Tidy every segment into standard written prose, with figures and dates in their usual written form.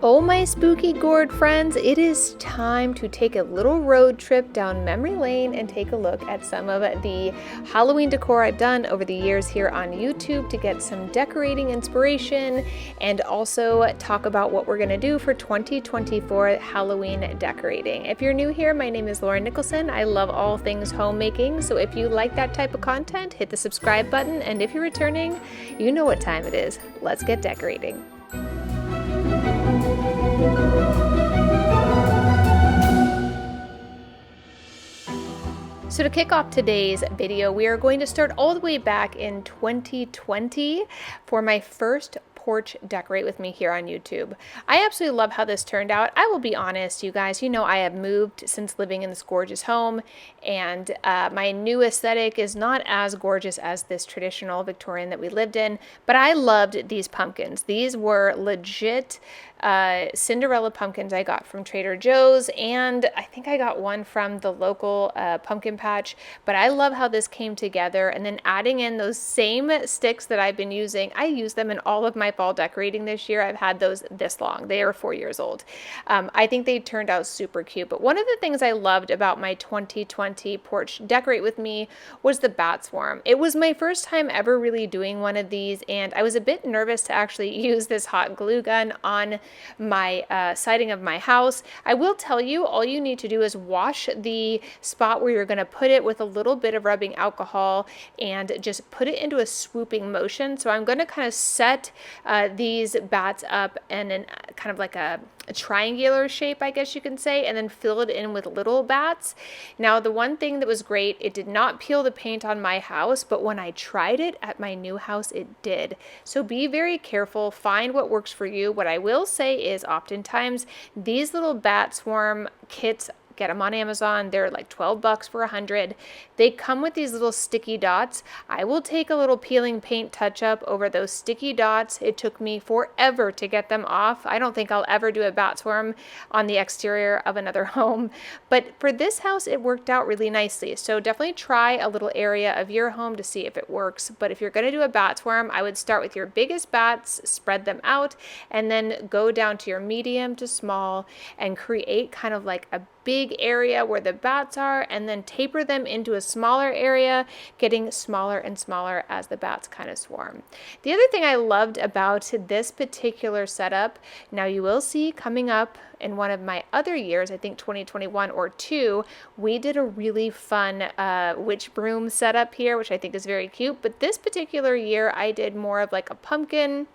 Oh, my spooky gourd friends, it is time to take a little road trip down memory lane and take a look at some of the Halloween decor I've done over the years here on YouTube to get some decorating inspiration and also talk about what we're going to do for 2024 Halloween decorating. If you're new here, my name is Nicholsen. I love all things homemaking, so if you like that type of content, hit the subscribe button, and if you're returning, you know what time it is. Let's get decorating. So to kick off today's video, we are going to start all the way back in 2020 for my first porch decorate with me here on YouTube. I absolutely love how this turned out. I will be honest, you guys, you know I have moved since living in this gorgeous home, and my new aesthetic is not as gorgeous as this traditional Victorian that we lived in, but I loved these pumpkins. These were legit Cinderella pumpkins I got from Trader Joe's, and I think I got one from the local pumpkin patch, but I love how this came together, and then adding in those same sticks that I've been using. I use them in all of my fall decorating this year. I've had those this long. They are 4 years old. I think they turned out super cute, but one of the things I loved about my 2020 porch decorate with me was the bat swarm. It was my first time ever really doing one of these, and I was a bit nervous to actually use this hot glue gun on my siding of my house. I will tell you, all you need to do is wash the spot where you're going to put it with a little bit of rubbing alcohol and just put it into a swooping motion. So I'm going to kind of set these bats up and in kind of like a triangular shape, I guess you can say, and then fill it in with little bats. Now, the one thing that was great, it did not peel the paint on my house, but when I tried it at my new house, it did. So be very careful, find what works for you. What I will say is oftentimes these little bat swarm kits, get them on Amazon. They're like $12 for 100. They come with these little sticky dots. I will take a little peeling paint touch up over those sticky dots. It took me forever to get them off. I don't think I'll ever do a bat swarm on the exterior of another home, but for this house, it worked out really nicely. So definitely try a little area of your home to see if it works. But if you're going to do a bat swarm, I would start with your biggest bats, spread them out, and then go down to your medium to small and create kind of like a big area where the bats are, and then taper them into a smaller area, getting smaller and smaller as the bats kind of swarm. The other thing I loved about this particular setup, now you will see coming up in one of my other years, I think 2021 or 2, we did a really fun witch broom setup here, which I think is very cute. But this particular year, I did more of like a pumpkin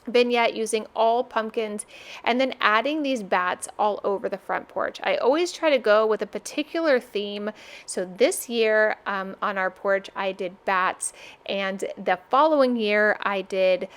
vignette using all pumpkins and then adding these bats all over the front porch. I always try to go with a particular theme. So this year on our porch, I did bats, and the following year I did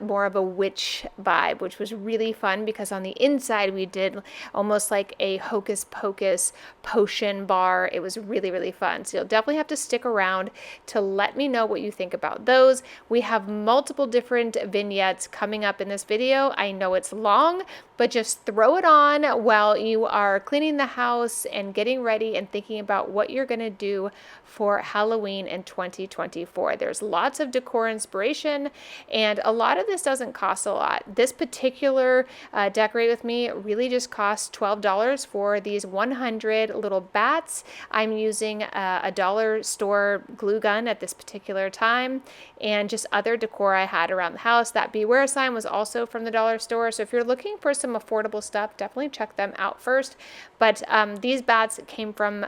more of a witch vibe, which was really fun because on the inside we did almost like a hocus pocus potion bar. It was really, really fun. So you'll definitely have to stick around to let me know what you think about those. We have multiple different vignettes coming up in this video. I know it's long, but just throw it on while you are cleaning the house and getting ready and thinking about what you're going to do for Halloween in 2024. There's lots of decor inspiration, and a lot of this doesn't cost a lot. This particular decorate with me really just costs $12 for these 100 little bats. I'm using a dollar store glue gun at this particular time, and just other decor I had around the house. That beware sign was also from the dollar store. So if you're looking for some affordable stuff, definitely check them out first. But these bats came from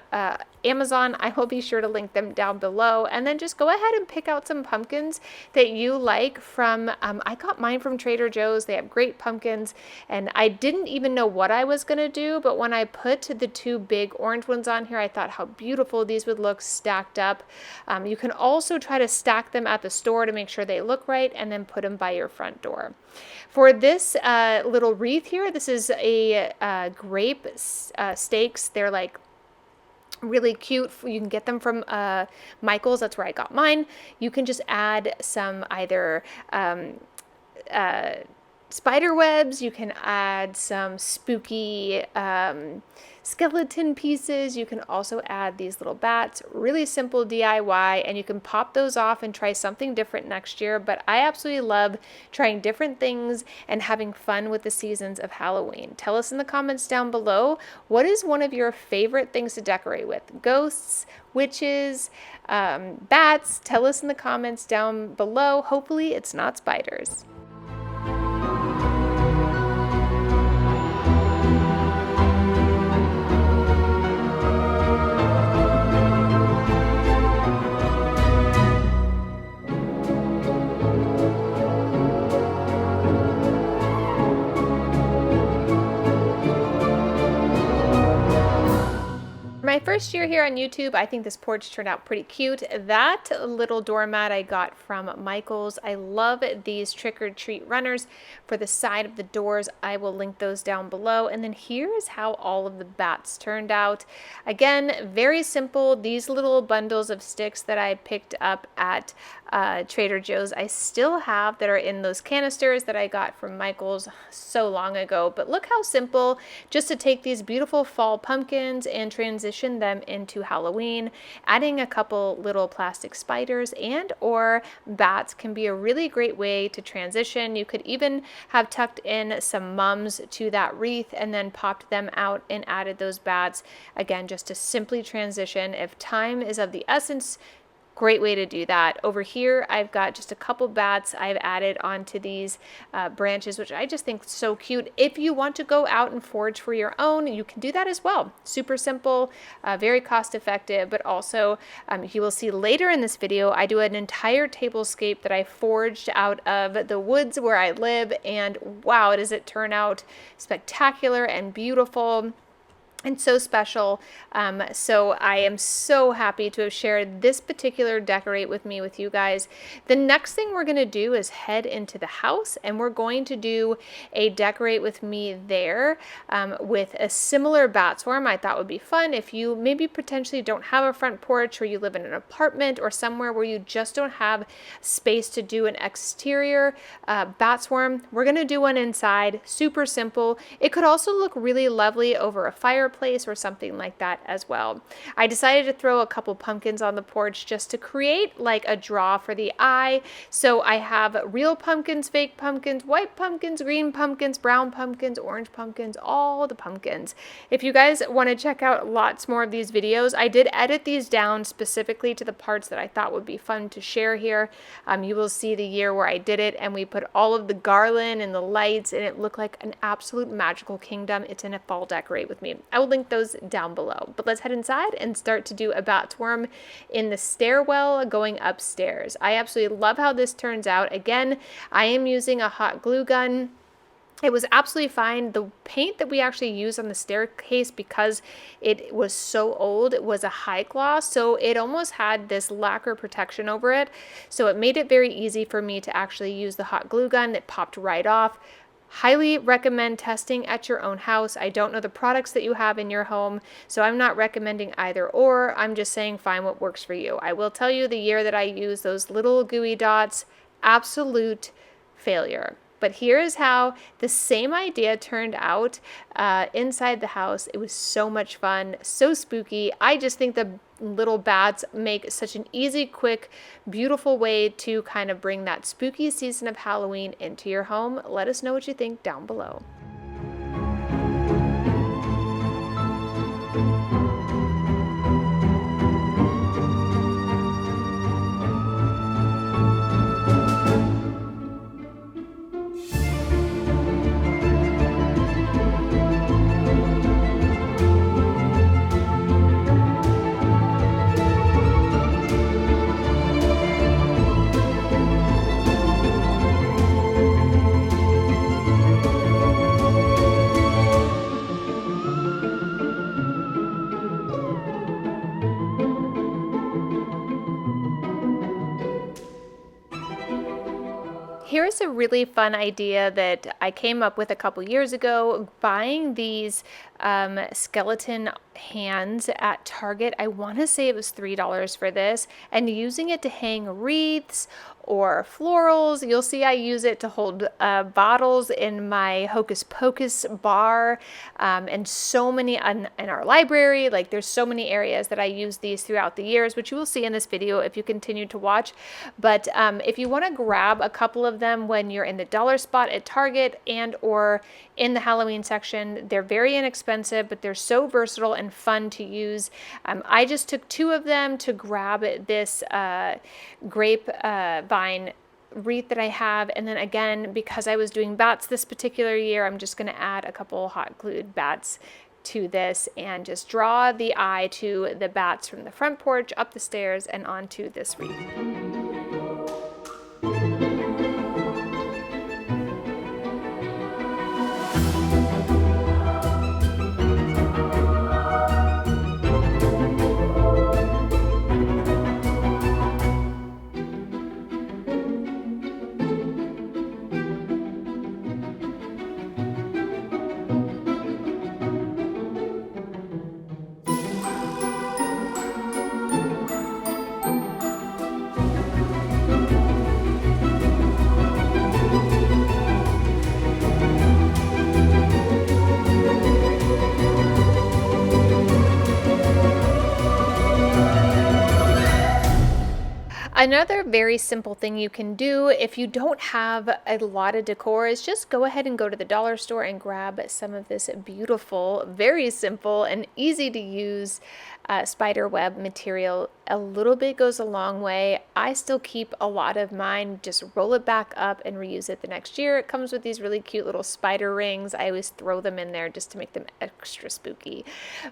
Amazon. I will be sure to link them down below, and then just go ahead and pick out some pumpkins that you like from, I got mine from Trader Joe's. They have great pumpkins, and I didn't even know what I was going to do, but when I put the two big orange ones on here, I thought how beautiful these would look stacked up. You can also try to stack them at the store to make sure they look right, and then put them by your front door. For this little wreath here, this is a grape stakes. They're like really cute. You can get them from Michael's. That's where I got mine. You can just add some either spider webs, you can add some spooky skeleton pieces. You can also add these little bats, really simple DIY, and you can pop those off and try something different next year. But I absolutely love trying different things and having fun with the seasons of Halloween. Tell us in the comments down below, what is one of your favorite things to decorate with? Ghosts, witches, bats? Tell us in the comments down below. Hopefully it's not spiders. My first year here on YouTube, I think this porch turned out pretty cute. That little doormat I got from Michael's. I love these trick or treat runners for the side of the doors. I will link those down below. And then here is how all of the bats turned out. Again, very simple. These little bundles of sticks that I picked up at Trader Joe's, I still have that are in those canisters that I got from Michael's so long ago. But look how simple, just to take these beautiful fall pumpkins and transition them into Halloween. Adding a couple little plastic spiders and or bats can be a really great way to transition. You could even have tucked in some mums to that wreath and then popped them out and added those bats, again, just to simply transition. If time is of the essence, great way to do that. Over here, I've got just a couple bats I've added onto these branches, which I just think is so cute. If you want to go out and forage for your own, you can do that as well. Super simple, very cost effective, but also you will see later in this video, I do an entire tablescape that I foraged out of the woods where I live, and wow, does it turn out spectacular and beautiful. And so special. So I am so happy to have shared this particular decorate with you guys. The next thing we're going to do is head into the house, and we're going to do a decorate with me there with a similar bat swarm. I thought would be fun if you maybe potentially don't have a front porch, or you live in an apartment or somewhere where you just don't have space to do an exterior bat swarm. We're going to do one inside, super simple. It could also look really lovely over a fireplace or something like that as well. I decided to throw a couple pumpkins on the porch just to create like a draw for the eye. So I have real pumpkins, fake pumpkins, white pumpkins, green pumpkins, brown pumpkins, orange pumpkins, all the pumpkins. If you guys want to check out lots more of these videos, I did edit these down specifically to the parts that I thought would be fun to share here. You will see the year where I did it, and we put all of the garland and the lights, and it looked like an absolute magical kingdom. It's in a fall decorate with me. I will link those down below. But let's head inside and start to do a bat swarm in the stairwell going upstairs. I absolutely love how this turns out. Again, I am using a hot glue gun. It was absolutely fine. The paint that we actually used on the staircase, because it was so old, it was a high gloss, so it almost had this lacquer protection over it. So it made it very easy for me to actually use the hot glue gun. It popped right off. Highly recommend testing at your own house. I don't know the products that you have in your home, so I'm not recommending either or. I'm just saying find what works for you. I will tell you, the year that I used those little gooey dots, absolute failure. But here is how the same idea turned out inside the house. It was so much fun, so spooky. I just think the little bats make such an easy, quick, beautiful way to kind of bring that spooky season of Halloween into your home. Let us know what you think down below. Here's a really fun idea that I came up with a couple years ago, buying these skeleton hands at Target. I want to say it was $3 for this, and using it to hang wreaths or florals. You'll see I use it to hold bottles in my Hocus Pocus bar, and so many in our library. Like, there's so many areas that I use these throughout the years, which you will see in this video if you continue to watch. But if you want to grab a couple of them when you're in the dollar spot at Target and or in the Halloween section, they're very inexpensive, but they're so versatile and fun to use. I just took 2 of them to grab this grapevine wreath that I have, and then again, because I was doing bats this particular year, I'm just going to add a couple hot glued bats to this and just draw the eye to the bats from the front porch, up the stairs, and onto this wreath. Another very simple thing you can do if you don't have a lot of decor is just go ahead and go to the dollar store and grab some of this beautiful, very simple and easy to use spider web material. A little bit goes a long way. I still keep a lot of mine, just roll it back up and reuse it the next year. It comes with these really cute little spider rings. I always throw them in there just to make them extra spooky.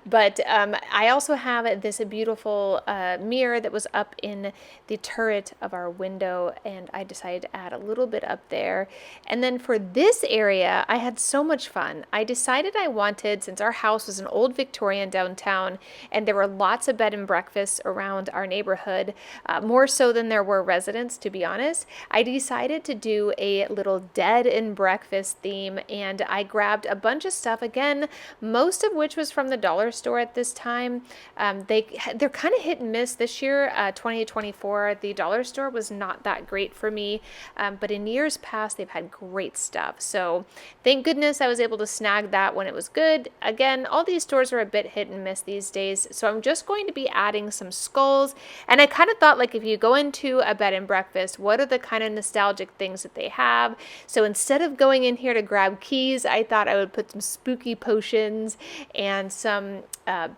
But I also have this beautiful mirror that was up in the turret of our window, and I decided to add a little bit up there. And then for this area, I had so much fun. I decided I wanted, since our house was an old Victorian downtown and there were lots of bed and breakfasts around our neighborhood, more so than there were residents, to be honest, I decided to do a little dead and breakfast theme, and I grabbed a bunch of stuff, again, most of which was from the dollar store at this time. They're kind of hit and miss this year. 2024, the dollar store was not that great for me, but in years past they've had great stuff, so thank goodness I was able to snag that when it was good. Again, all these stores are a bit hit and miss these days, so I'm just going to be adding some skulls. And I kind of thought, like, if you go into a bed and breakfast, what are the kind of nostalgic things that they have? So instead of going in here to grab keys, I thought I would put some spooky potions and some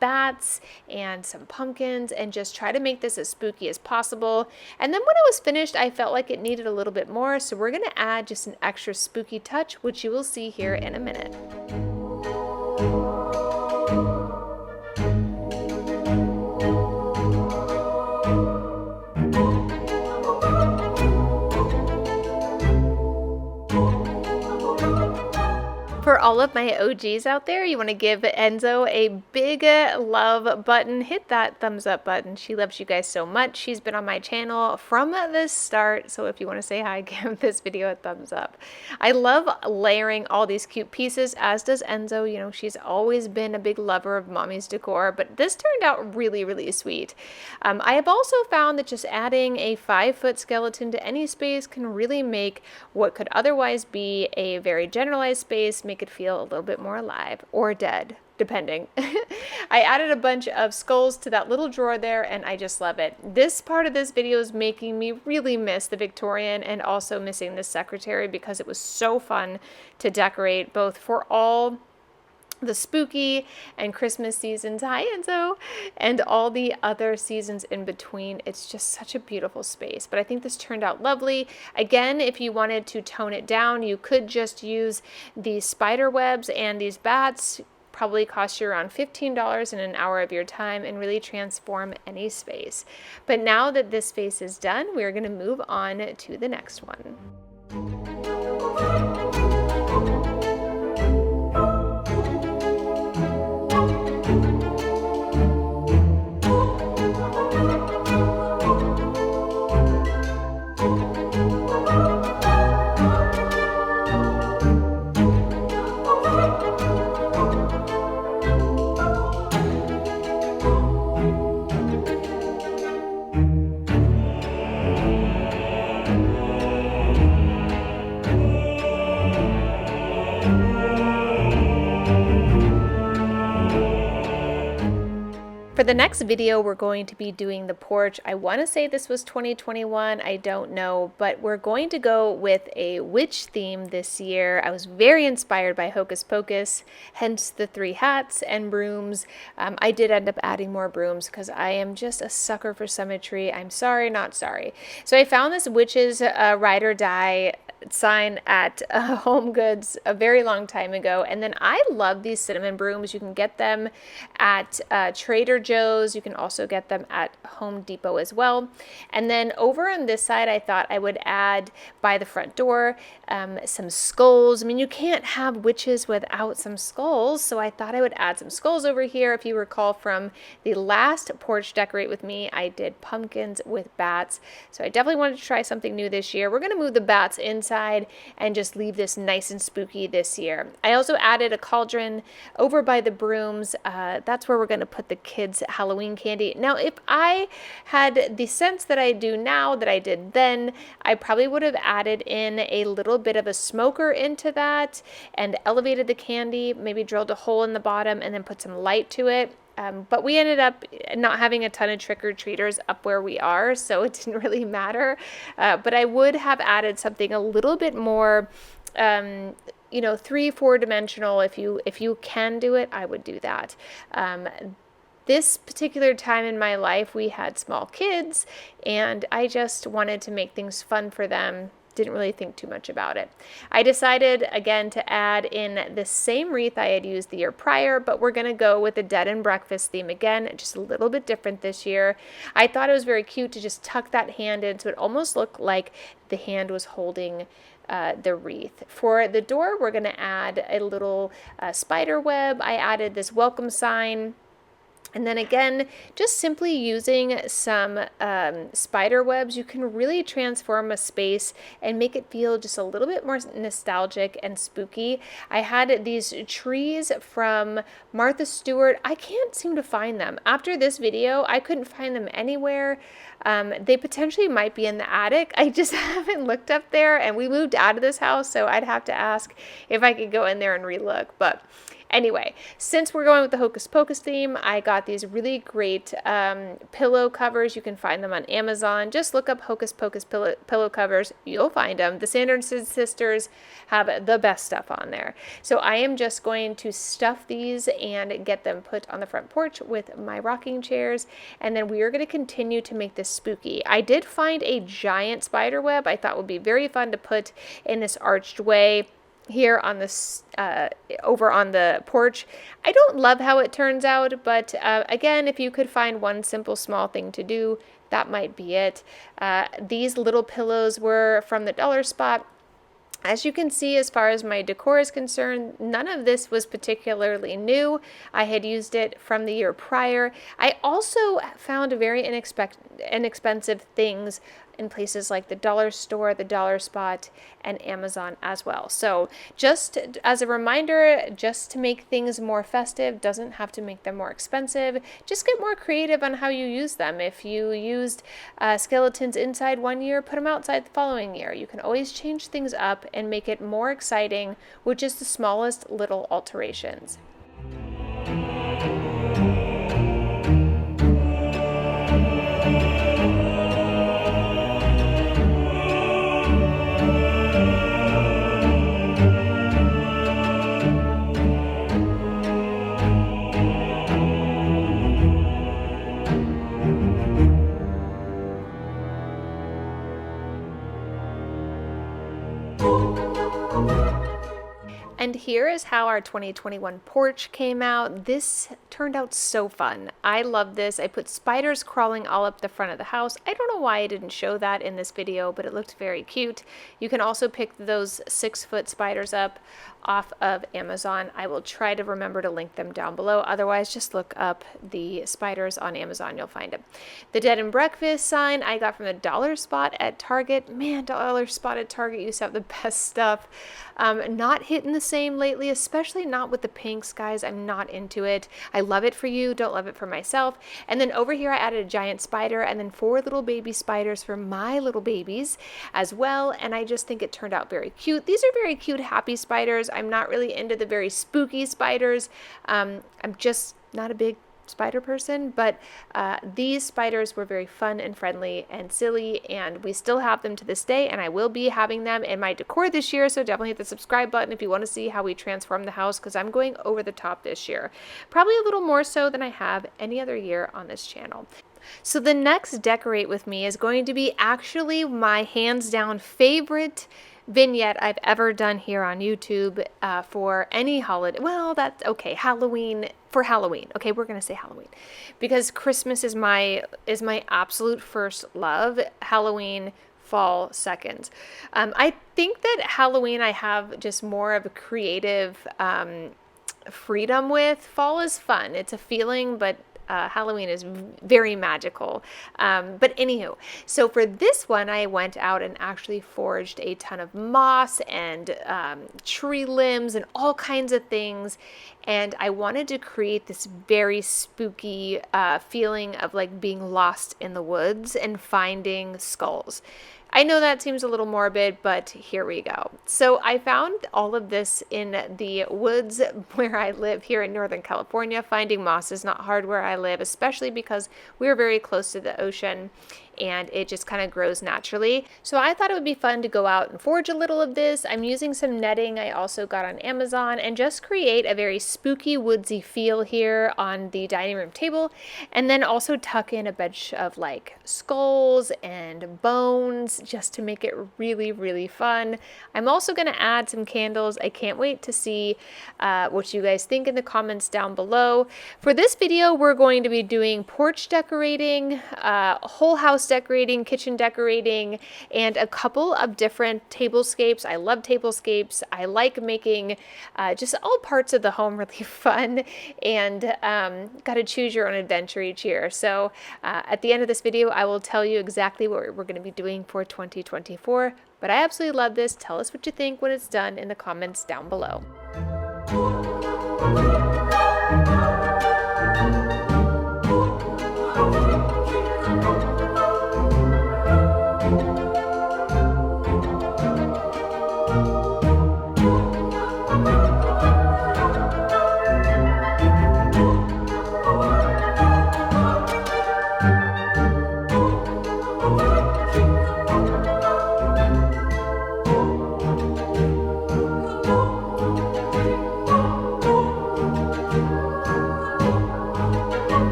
bats and some pumpkins and just try to make this as spooky as possible. And then when it was finished, I felt like it needed a little bit more, so we're going to add just an extra spooky touch, which you will see here in a minute. For all of my OGs out there, you want to give Enzo a big love button. Hit that thumbs up button. She loves you guys so much. She's been on my channel from the start, so if you want to say hi, give this video a thumbs up. I love layering all these cute pieces, as does Enzo. You know, she's always been a big lover of mommy's decor, but this turned out really, really sweet. I have also found that just adding a 5-foot skeleton to any space can really make what could otherwise be a very generalized space make it feel a little bit more alive, or dead, depending. I added a bunch of skulls to that little drawer there, and I just love it. This part of this video is making me really miss the Victorian and also missing the secretary, because it was so fun to decorate both for all the spooky and Christmas seasons, hi Enzo, and all the other seasons in between. It's just such a beautiful space, but I think this turned out lovely. Again, if you wanted to tone it down, you could just use these spider webs and these bats. Probably cost you around $15 in an hour of your time and really transform any space. But now that this space is done, we're going to move on to the next one. For the next video, we're going to be doing the porch. I want to say this was 2021, I don't know, but we're going to go with a witch theme this year. I was very inspired by Hocus Pocus, hence the 3 hats and brooms. I did end up adding more brooms because I am just a sucker for symmetry. I'm sorry, not sorry. So I found this witch's ride or die sign at Home Goods a very long time ago, and then I love these cinnamon brooms. You can get them at Trader Joe's. You can also get them at Home Depot as well. And then over on this side, I thought I would add by the front door some skulls. I mean, you can't have witches without some skulls, so I thought I would add some skulls over here. If you recall from the last porch decorate with me, I did pumpkins with bats, so I definitely wanted to try something new this year. We're going to move the bats inside and just leave this nice and spooky this year. I also added a cauldron over by the brooms. That's where we're going to put the kids' Halloween candy. Now, if I had the sense that I do now that I did then, I probably would have added in a little bit of a smoker into that and elevated the candy, maybe drilled a hole in the bottom and then put some light to it. But we ended up not having a ton of trick-or-treaters up where we are, so it didn't really matter. But I would have added something a little bit more, 3-4 dimensional. If you can do it, I would do that. This particular time in my life, we had small kids, and I just wanted to make things fun for them. Didn't really think too much about it. I decided again to add in the same wreath I had used the year prior, but we're going to go with the Dead and Breakfast theme again, just a little bit different this year. I thought it was very cute to just tuck that hand in so it almost looked like the hand was holding the wreath. For the door, we're going to add a little spider web. I added this welcome sign. And then again, just simply using some spider webs, you can really transform a space and make it feel just a little bit more nostalgic and spooky. I had these trees from Martha Stewart. I can't seem to find them. After this video, I couldn't find them anywhere. They potentially might be in the attic. I just haven't looked up there, and we moved out of this house, so I'd have to ask if I could go in there and relook. But anyway, since we're going with the Hocus Pocus theme, I got these really great pillow covers. You can find them on Amazon. Just look up Hocus Pocus pillow covers. You'll find them. The Sanderson sisters have the best stuff on there. So I am just going to stuff these and get them put on the front porch with my rocking chairs. And then we are going to continue to make this spooky. I did find a giant spider web I thought would be very fun to put in this arched way here on this over on the porch. I don't love how it turns out, but again, if you could find one simple small thing to do, that might be it. These little pillows were from the dollar spot. As you can see, as far as my decor is concerned, none of this was particularly new. I had used it from the year prior. I also found very inexpensive things in places like the dollar store, the dollar spot, and Amazon as well. So just as a reminder, just to make things more festive, doesn't have to make them more expensive. Just get more creative on how you use them. If you used skeletons inside one year, put them outside the following year. You can always change things up and make it more exciting, which is the smallest little alterations. And here is how our 2021 porch came out. This turned out so fun. I love this. I put spiders crawling all up the front of the house. I don't know why I didn't show that in this video, but it looked very cute. You can also pick those 6-foot spiders up off of Amazon. I will try to remember to link them down below. Otherwise, just look up the spiders on Amazon. You'll find them. The Dead and Breakfast sign I got from the dollar spot at Target. Man, dollar spot at Target used to have the best stuff. Not hitting the same lately, especially not with the pinks, guys. I'm not into it. I love it for you, don't love it for myself. And then over here I added a giant spider and then 4 little baby spiders for my little babies as well. And I just think it turned out very cute. These are very cute, happy spiders. I'm not really into the very spooky spiders. I'm just not a big spider person, but these spiders were very fun and friendly and silly, and we still have them to this day, and I will be having them in my decor this year, so definitely hit the subscribe button if you want to see how we transform the house, because I'm going over the top this year. Probably a little more so than I have any other year on this channel. So the next decorate with me is going to be actually my hands down favorite vignette I've ever done here on YouTube for any holiday. Well, that's okay. Halloween, for Halloween. Okay, we're gonna say Halloween because Christmas is my absolute first love. Halloween, fall second. I think that Halloween I have just more of a creative freedom with. Fall is fun. It's a feeling, but Halloween is very magical. But anywho, so for this one, I went out and actually forged a ton of moss and tree limbs and all kinds of things. And I wanted to create this very spooky feeling of like being lost in the woods and finding skulls. I know that seems a little morbid, but here we go. So I found all of this in the woods where I live here in Northern California. Finding moss is not hard where I live, especially because we're very close to the ocean and it just kind of grows naturally. So I thought it would be fun to go out and forge a little of this. I'm using some netting I also got on Amazon and just create a very spooky woodsy feel here on the dining room table, and then also tuck in a bunch of like skulls and bones just to make it really, really fun. I'm also going to add some candles. I can't wait to see what you guys think in the comments down below. For this video, we're going to be doing porch decorating, whole house decorating, kitchen decorating, and a couple of different tablescapes. I love tablescapes. I like making just all parts of the home really fun, and got to choose your own adventure each year. So at the end of this video, I will tell you exactly what we're going to be doing for 2024, but I absolutely love this. Tell us what you think when it's done in the comments down below.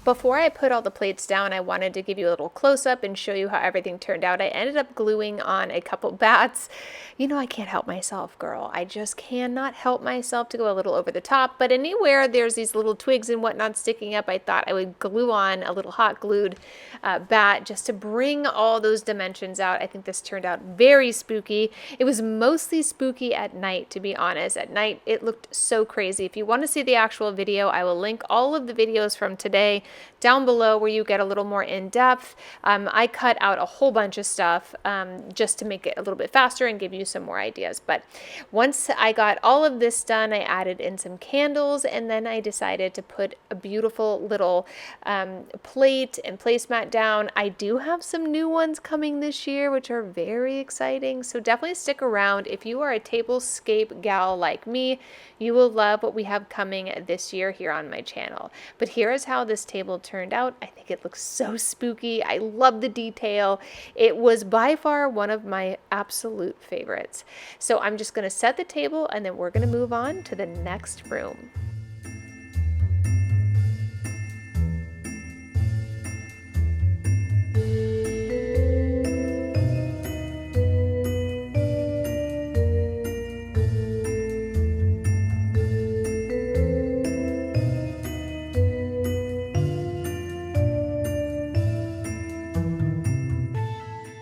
Before I put all the plates down, I wanted to give you a little close-up and show you how everything turned out. I ended up gluing on a couple bats. You know, I can't help myself, girl. I just cannot help myself to go a little over the top, but anywhere there's these little twigs and whatnot sticking up, I thought I would glue on a little hot glued bat just to bring all those dimensions out. I think this turned out very spooky. It was mostly spooky at night, to be honest. At night, it looked so crazy. If you want to see the actual video, I will link all of the videos from today down below where you get a little more in depth. I cut out a whole bunch of stuff just to make it a little bit faster and give you some more ideas. But once I got all of this done, I added in some candles, and then I decided to put a beautiful little plate and placemat down. I do have some new ones coming this year, which are very exciting. So definitely stick around. If you are a tablescape gal like me, you will love what we have coming this year here on my channel. But here is how this table turned out. I think it looks so spooky. I love the detail. It was by far one of my absolute favorites. So I'm just going to set the table, and then we're going to move on to the next room.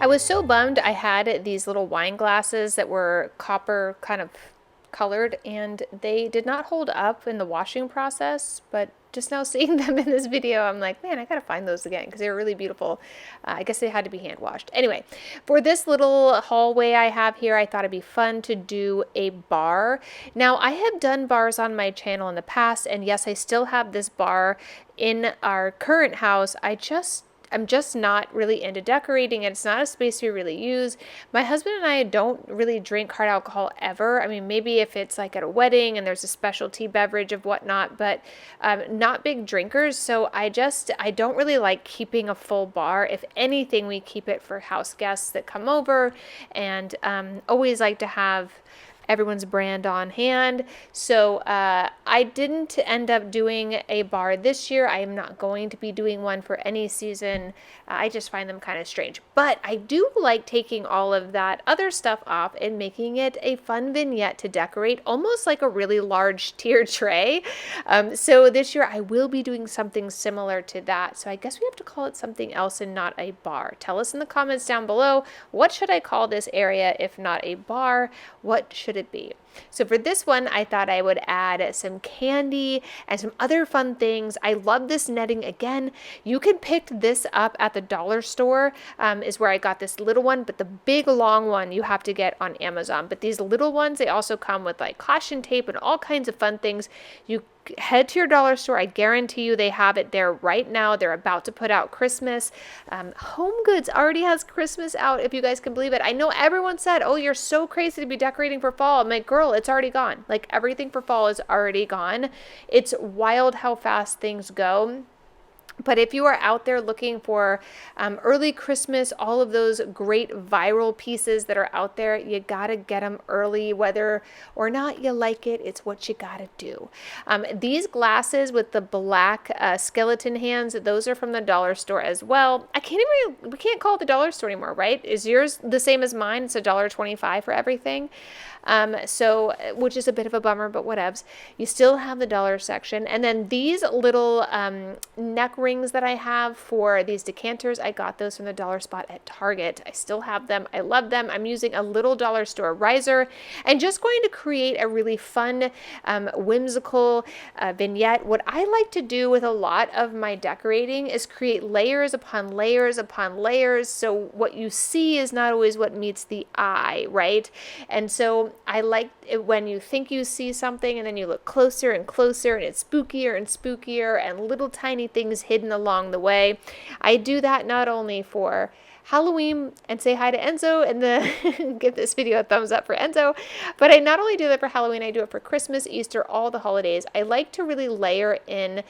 I was so bummed. I had these little wine glasses that were copper kind of colored, and they did not hold up in the washing process, but just now seeing them in this video, I'm like, man, I gotta find those again because they were really beautiful. I guess they had to be hand washed. Anyway, for this little hallway I have here, I thought it'd be fun to do a bar. Now, I have done bars on my channel in the past, and yes, I still have this bar in our current house. I'm just not really into decorating. It's not a space we really use. My husband and I don't really drink hard alcohol ever. I mean, maybe if it's like at a wedding and there's a specialty beverage of whatnot, but not big drinkers. So I don't really like keeping a full bar. If anything, we keep it for house guests that come over, and always like to have everyone's brand on hand. So I didn't end up doing a bar this year. I am not going to be doing one for any season. I just find them kind of strange. But I do like taking all of that other stuff off and making it a fun vignette to decorate, almost like a really large tier tray. So this year I will be doing something similar to that. So I guess we have to call it something else and not a bar. Tell us in the comments down below, what should I call this area if not a bar? What should it be? So for this one, I thought I would add some candy and some other fun things. I love this netting. Again, you can pick this up at the dollar store, is where I got this little one, but the big long one you have to get on Amazon. But these little ones, they also come with like caution tape and all kinds of fun things. You head to your dollar store. I guarantee you they have it there right now. They're about to put out Christmas. Home Goods already has Christmas out, if you guys can believe it. I know everyone said, oh, you're so crazy to be decorating for fall. I'm like, girl, it's already gone. Like, everything for fall is already gone. It's wild how fast things go. But if you are out there looking for early Christmas, all of those great viral pieces that are out there, you gotta get them early, whether or not you like it. It's what you gotta do. These glasses with the black skeleton hands, those are from the dollar store as well. We can't call it the dollar store anymore, right? Is yours the same as mine? It's $1.25 for everything. Which is a bit of a bummer, but whatevs. You still have the dollar section. And then these little neck rings that I have for these decanters, I got those from the dollar spot at Target. I still have them. I love them. I'm using a little dollar store riser and just going to create a really fun, whimsical vignette. What I like to do with a lot of my decorating is create layers upon layers upon layers. So what you see is not always what meets the eye, right? And so I like it when you think you see something and then you look closer and closer and it's spookier and spookier and little tiny things hidden along the way. I do that not only for Halloween, and say hi to Enzo and give this video a thumbs up for Enzo, but I not only do that for Halloween, I do it for Christmas, Easter, all the holidays. I like to really layer in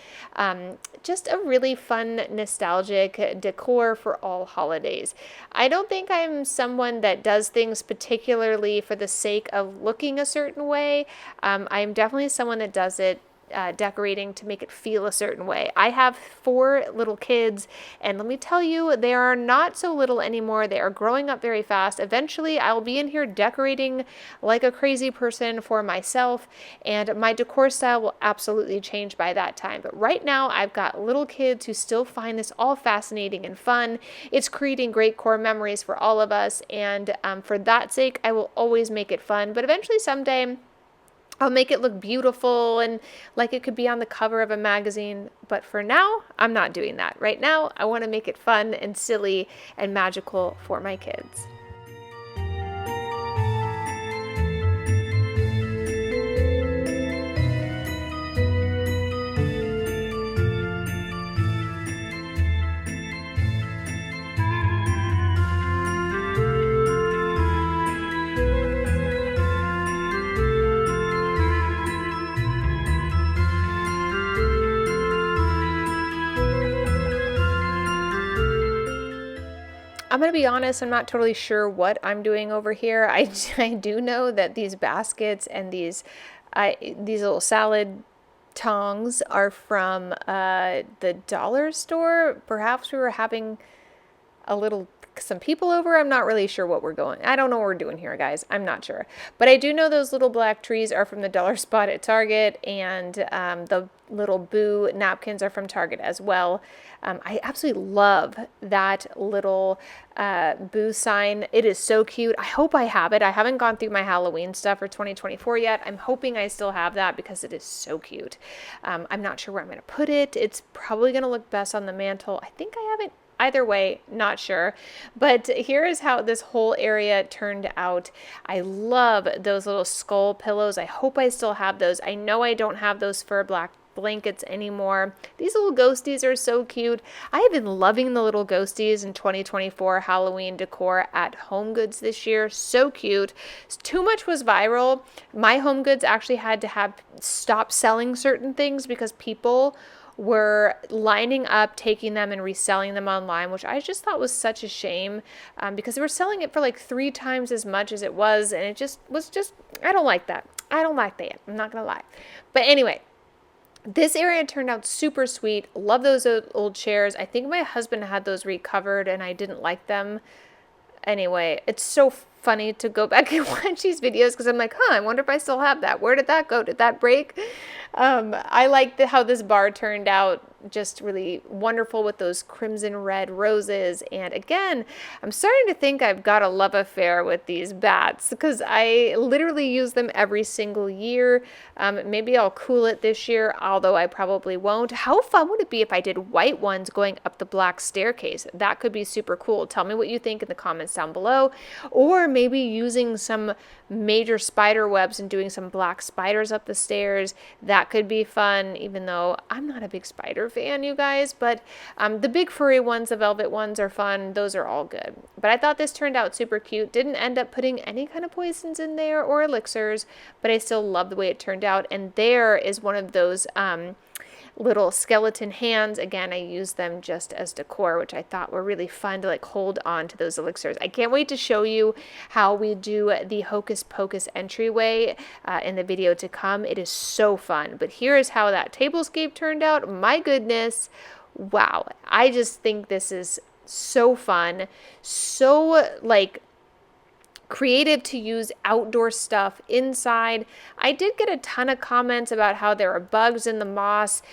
just a really fun, nostalgic decor for all holidays. I don't think I'm someone that does things particularly for the sake of looking a certain way. I'm definitely someone that does it decorating to make it feel a certain way. I have 4 little kids, and let me tell you, they are not so little anymore. They are growing up very fast. Eventually, I'll be in here decorating like a crazy person for myself, and my decor style will absolutely change by that time. But right now, I've got little kids who still find this all fascinating and fun. It's creating great core memories for all of us, and for that sake, I will always make it fun. But eventually, someday, I'll make it look beautiful and like it could be on the cover of a magazine. But for now, I'm not doing that. Right now, I want to make it fun and silly and magical for my kids. I'm going to be honest, I'm not totally sure what I'm doing over here. I do know that these baskets and these little salad tongs are from the dollar store. Perhaps we were having some people over. I'm not really sure what we're going. I don't know what we're doing here, guys. I'm not sure. But I do know those little black trees are from the dollar spot at Target, and the little boo napkins are from Target as well. I absolutely love that little boo sign. It is so cute. I hope I have it. I haven't gone through my Halloween stuff for 2024 yet. I'm hoping I still have that because it is so cute. I'm not sure where I'm going to put it. It's probably going to look best on the mantle. I think I have it. Either way, not sure. But here is how this whole area turned out. I love those little skull pillows. I hope I still have those. I know I don't have those fur black blankets anymore. These little ghosties are so cute. I have been loving the little ghosties in 2024 Halloween decor at Home Goods this year. So cute. Too much was viral. My Home Goods actually had to stop selling certain things because people were lining up, taking them and reselling them online, which I just thought was such a shame because they were selling it for like 3 times as much as it was. And it just was I don't like that. I don't like that. I'm not going to lie. But anyway, this area turned out super sweet. Love those old chairs. I think my husband had those recovered and I didn't like them. Anyway, it's so funny to go back and watch these videos because I'm like, I wonder if I still have that. Where did that go? Did that break? I like how this bar turned out, just really wonderful with those crimson red roses. And again, I'm starting to think I've got a love affair with these bats because I literally use them every single year. Maybe I'll cool it this year, although I probably won't. How fun would it be if I did white ones going up the black staircase? That could be super cool. Tell me what you think in the comments down below. Or maybe using some major spider webs and doing some black spiders up the stairs. That could be fun, even though I'm not a big spider fan, you guys, but the big furry ones, the velvet ones are fun. Those are all good. But I thought this turned out super cute. Didn't end up putting any kind of poisons in there or elixirs, but I still love the way it turned out. And there is one of those little skeleton hands. Again, I used them just as decor, which I thought were really fun to like hold on to those elixirs. I can't wait to show you how we do the Hocus Pocus entryway in the video to come. It is so fun. But here is how that tablescape turned out. My goodness. Wow. I just think this is so fun. So like creative to use outdoor stuff inside. I did get a ton of comments about how there are bugs in the moss.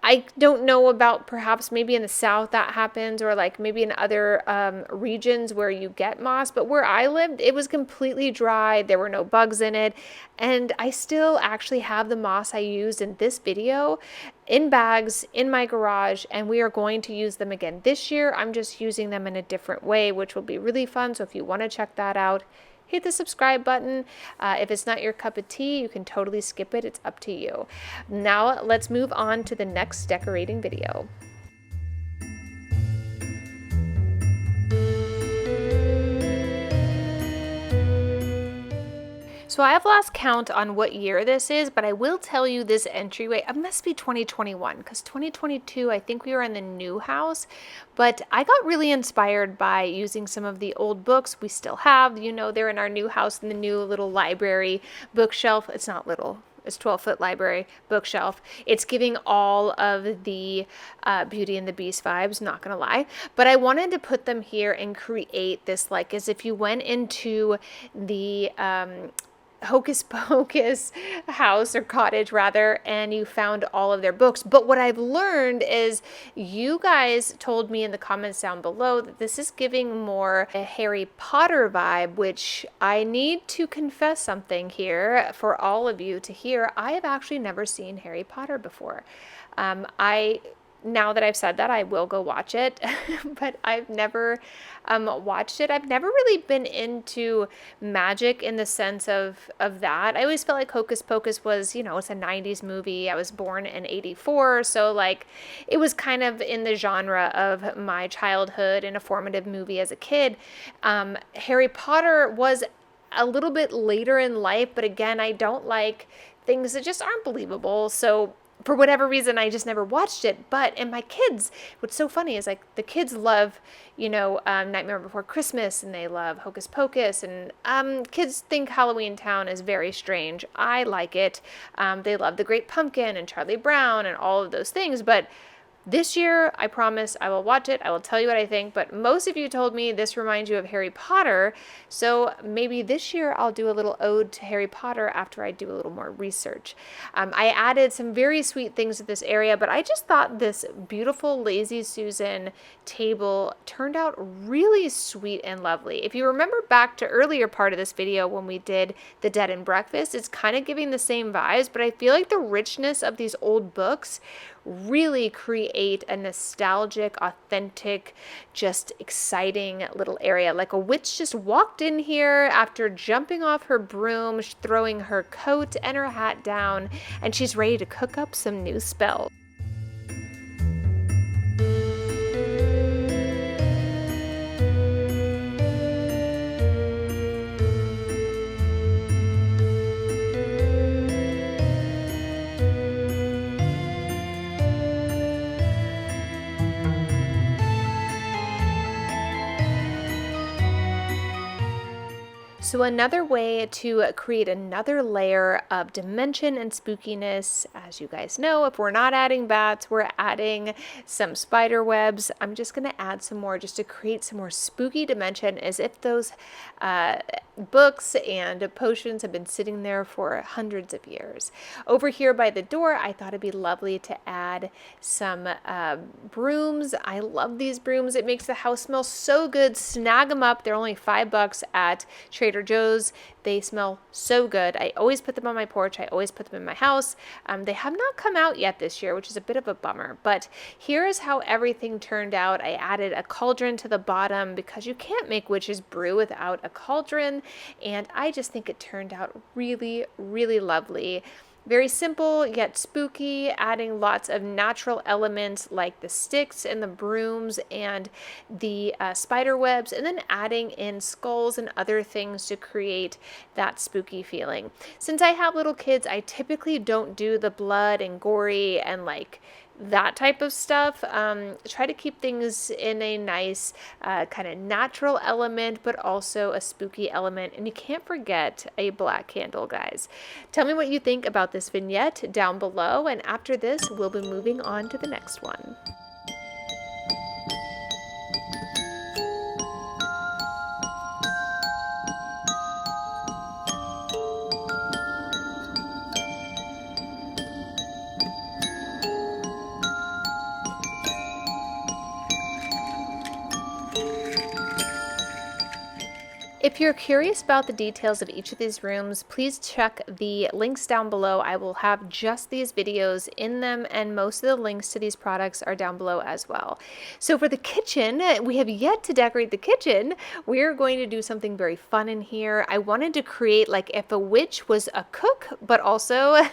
I don't know about perhaps maybe in the south that happens, or like maybe in other regions where you get moss, but where I lived, it was completely dry. There were no bugs in it. And I still actually have the moss I used in this video in bags in my garage, and we are going to use them again this year. I'm just using them in a different way, which will be really fun. So if you want to check that out, hit the subscribe button. If it's not your cup of tea, you can totally skip it. It's up to you. Now let's move on to the next decorating video. So I have lost count on what year this is, but I will tell you this entryway, it must be 2021 because 2022, I think we were in the new house, but I got really inspired by using some of the old books we still have. You know, they're in our new house in the new little library bookshelf. It's not little. It's 12-foot library bookshelf. It's giving all of the Beauty and the Beast vibes, not gonna lie. But I wanted to put them here and create this like as if you went into the Hocus Pocus house or cottage rather, and you found all of their books. But what I've learned is you guys told me in the comments down below that this is giving more a Harry Potter vibe, which I need to confess something here for all of you to hear. I have actually never seen Harry Potter before. Now that I've said that, I will go watch it, but I've never watched it. I've never really been into magic in the sense of that. I always felt like Hocus Pocus was, you know, it's a 90s movie. I was born in 84, so like it was kind of in the genre of my childhood and a formative movie as a kid. Harry Potter was a little bit later in life, but again, I don't like things that just aren't believable, so for whatever reason, I just never watched it. And my kids, what's so funny is like the kids love, you know, Nightmare Before Christmas, and they love Hocus Pocus, and kids think Halloween Town is very strange. I like it. They love The Great Pumpkin and Charlie Brown and all of those things, but This year, I promise I will watch it. I will tell you what I think, but most of you told me this reminds you of Harry Potter. So maybe this year I'll do a little ode to Harry Potter after I do a little more research. I added some very sweet things to this area, but I just thought this beautiful Lazy Susan table turned out really sweet and lovely. If you remember back to earlier part of this video when we did the Dead and Breakfast, it's kind of giving the same vibes, but I feel like the richness of these old books really create a nostalgic, authentic, just exciting little area. Like a witch just walked in here after jumping off her broom, throwing her coat and her hat down, and she's ready to cook up some new spells. So another way to create another layer of dimension and spookiness, as you guys know, if we're not adding bats, we're adding some spider webs. I'm just going to add some more just to create some more spooky dimension, as if those books and potions have been sitting there for hundreds of years. Over here by the door, I thought it'd be lovely to add some brooms. I love these brooms. It makes the house smell so good. Snag them up. They're only $5 at Trader Joe's. They smell so good. I always put them on my porch. I always put them in my house. They have not come out yet this year, which is a bit of a bummer. But here is how everything turned out. I added a cauldron to the bottom because you can't make witch's brew without a cauldron. And I just think it turned out really, really lovely. Very simple yet spooky, adding lots of natural elements like the sticks and the brooms and the spider webs, and then adding in skulls and other things to create that spooky feeling. Since I have little kids, I typically don't do the blood and gory and like that type of stuff. Try to keep things in a nice kind of natural element, but also a spooky element. And you can't forget a black candle, guys. Tell me what you think about this vignette down below. And after this, we'll be moving on to the next one. If you're curious about the details of each of these rooms, please check the links down below. I will have just these videos in them, and most of the links to these products are down below as well. So for the kitchen, we have yet to decorate the kitchen. We're going to do something very fun in here. I wanted to create like if a witch was a cook, but also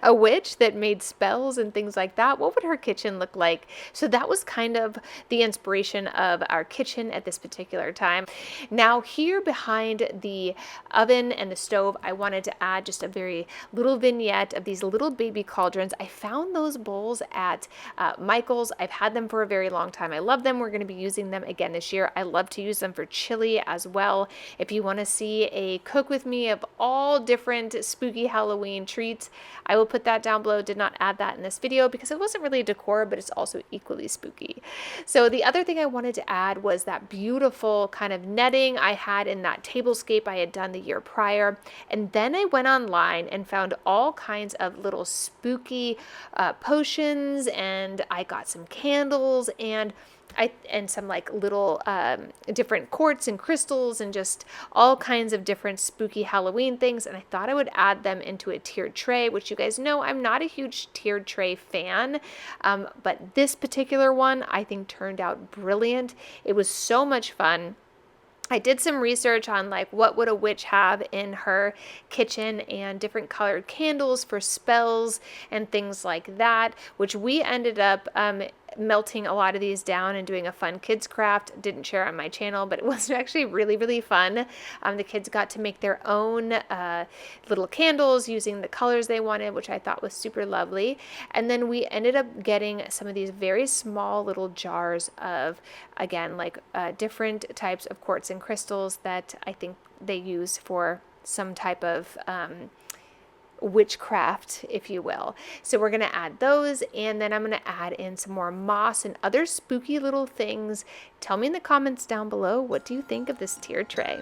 a witch that made spells and things like that. What would her kitchen look like? So that was kind of the inspiration of our kitchen at this particular time. Now here behind the oven and the stove, I wanted to add just a very little vignette of these little baby cauldrons. I found those bowls at Michael's. I've had them for a very long time. I love them. We're going to be using them again this year. I love to use them for chili as well. If you want to see a cook with me of all different spooky Halloween treats, I will put that down below. Did not add that in this video because it wasn't really decor, but it's also equally spooky. So the other thing I wanted to add was that beautiful kind of netting I had in that tablescape I had done the year prior. And then I went online and found all kinds of little spooky potions, and I got some candles and some like little different quartz and crystals and just all kinds of different spooky Halloween things. And I thought I would add them into a tiered tray, which you guys know I'm not a huge tiered tray fan. But this particular one I think turned out brilliant. It was so much fun. I did some research on like what would a witch have in her kitchen and different colored candles for spells and things like that, which we ended up melting a lot of these down and doing a fun kids craft. Didn't share on my channel, but it was actually really, really fun. The kids got to make their own little candles using the colors they wanted, which I thought was super lovely. And then we ended up getting some of these very small little jars of, again, like different types of quartz and crystals that I think they use for some type of witchcraft, if you will. So we're going to add those, and then I'm going to add in some more moss and other spooky little things. Tell me in the comments down below, what do you think of this tier tray?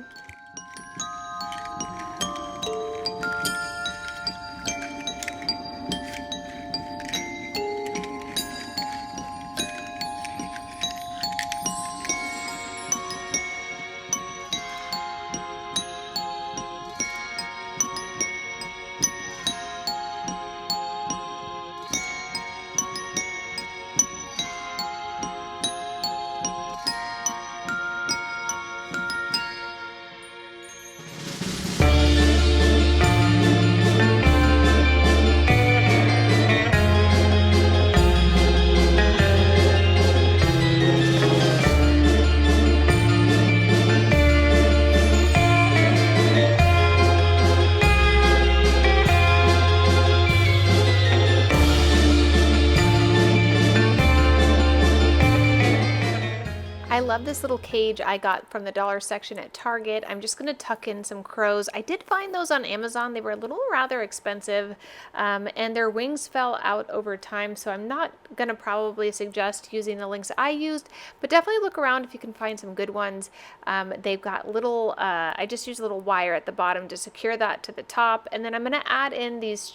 I love this little cage I got from the dollar section at Target. I'm just going to tuck in some crows. I did find those on Amazon. They were a little rather expensive, and their wings fell out over time, so I'm not going to probably suggest using the links I used, but definitely look around if you can find some good ones. They've got little, I just use a little wire at the bottom to secure that to the top, and then I'm going to add in these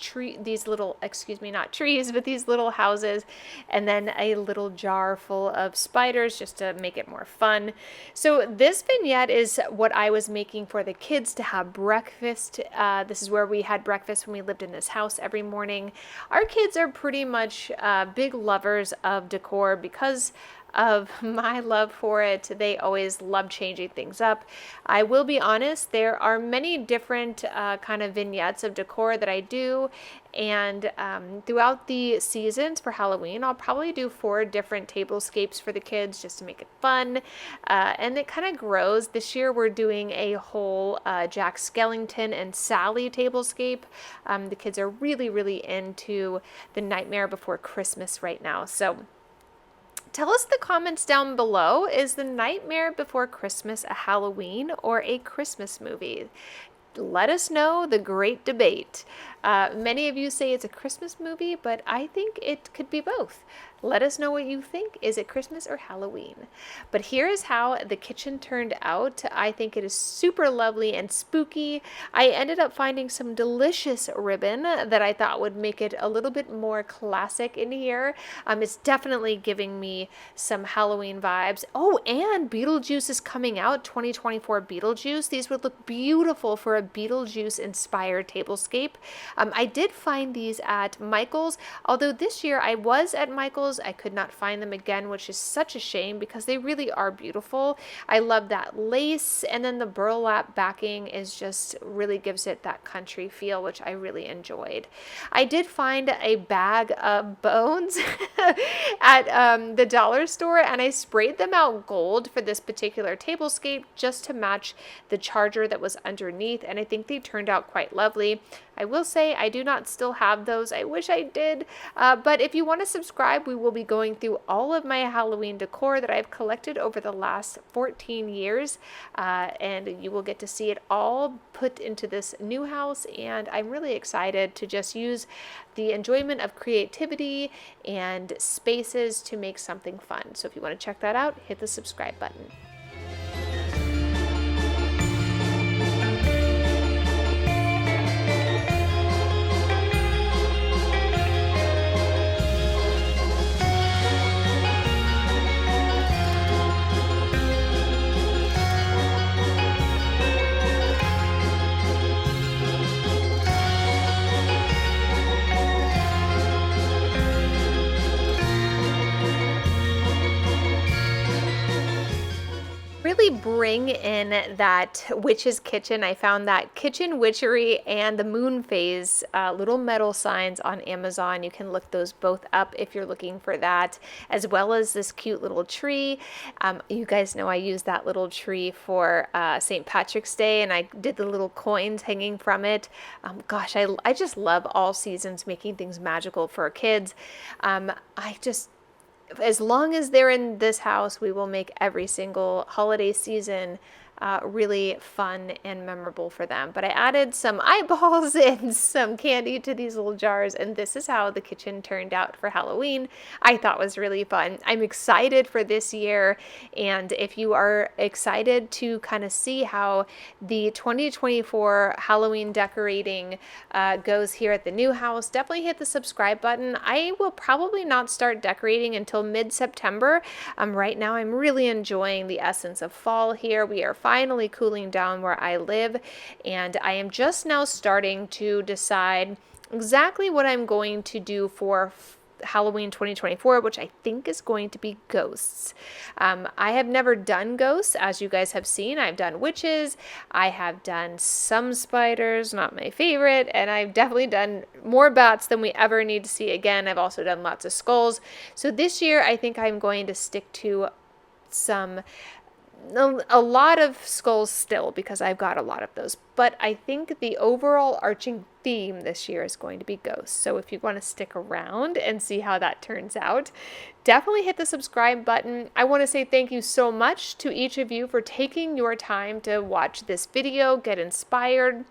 little, excuse me, not trees, but these little houses, and then a little jar full of spiders just to make it more fun. So this vignette is what I was making for the kids to have breakfast. This is where we had breakfast when we lived in this house every morning. Our kids are pretty much big lovers of decor because of my love for it. They always love changing things up. I will be honest, there are many different kind of vignettes of decor that I do, and throughout the seasons for Halloween, I'll probably do 4 different tablescapes for the kids just to make it fun, and it kind of grows. This year we're doing a whole Jack Skellington and Sally tablescape. The kids are really into the Nightmare Before Christmas right now, so tell us in the comments down below, is The Nightmare Before Christmas a Halloween or a Christmas movie? Let us know, the great debate. Many of you say it's a Christmas movie, but I think it could be both. Let us know what you think. Is it Christmas or Halloween? But here is how the kitchen turned out. I think it is super lovely and spooky. I ended up finding some delicious ribbon that I thought would make it a little bit more classic in here. It's definitely giving me some Halloween vibes. Oh, and Beetlejuice is coming out, 2024 Beetlejuice. These would look beautiful for a Beetlejuice inspired tablescape. I did find these at Michael's, although this year I was at Michael's. I could not find them again, which is such a shame because they really are beautiful. I love that lace, and then the burlap backing is just really gives it that country feel, which I really enjoyed. I did find a bag of bones at the dollar store, and I sprayed them out gold for this particular tablescape just to match the charger that was underneath, and I think they turned out quite lovely. I will say I do not still have those. I wish I did, but if you want to subscribe, we will be going through all of my Halloween decor that I've collected over the last 14 years, and you will get to see it all put into this new house, and I'm really excited to just use the enjoyment of creativity and spaces to make something fun. So if you want to check that out, hit the subscribe button. Really bring in that witch's kitchen. I found that kitchen witchery and the moon phase little metal signs on Amazon. You can look those both up if you're looking for that, as well as this cute little tree. You guys know I used that little tree for St. Patrick's Day, and I did the little coins hanging from it. Gosh, I just love all seasons making things magical for kids. As long as they're in this house, we will make every single holiday season really fun and memorable for them. But I added some eyeballs and some candy to these little jars, and this is how the kitchen turned out for Halloween. I thought was really fun. I'm excited for this year, and if you are excited to kind of see how the 2024 Halloween decorating goes here at the new house, definitely hit the subscribe button. I will probably not start decorating until mid-September. Right now I'm really enjoying the essence of fall here. We are finally cooling down where I live, and I am just now starting to decide exactly what I'm going to do for Halloween 2024, which I think is going to be ghosts. I have never done ghosts, as you guys have seen. I've done witches, I have done some spiders, not my favorite, and I've definitely done more bats than we ever need to see again. I've also done lots of skulls. So this year I think I'm going to stick to a lot of skulls still, because I've got a lot of those, but I think the overall arching theme this year is going to be ghosts. So if you want to stick around and see how that turns out, definitely hit the subscribe button. I want to say thank you so much to each of you for taking your time to watch this video, get inspired,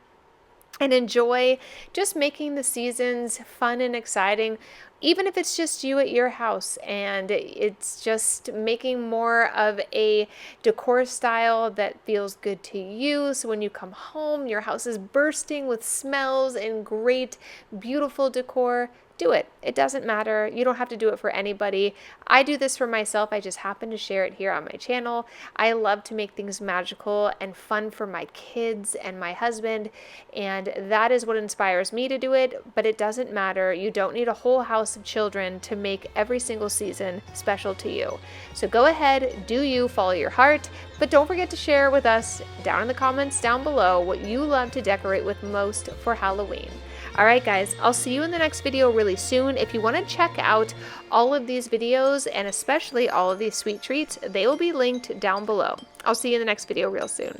and enjoy just making the seasons fun and exciting, even if it's just you at your house and it's just making more of a decor style that feels good to you. So when you come home, your house is bursting with smells and great, beautiful decor. Do it. It doesn't matter. You don't have to do it for anybody. I do this for myself. I just happen to share it here on my channel. I love to make things magical and fun for my kids and my husband, and that is what inspires me to do it, but it doesn't matter. You don't need a whole house of children to make every single season special to you. So go ahead, do you, follow your heart, but don't forget to share with us down in the comments down below what you love to decorate with most for Halloween. All right, guys, I'll see you in the next video really soon. If you want to check out all of these videos and especially all of these sweet treats, they will be linked down below. I'll see you in the next video real soon.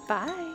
Bye.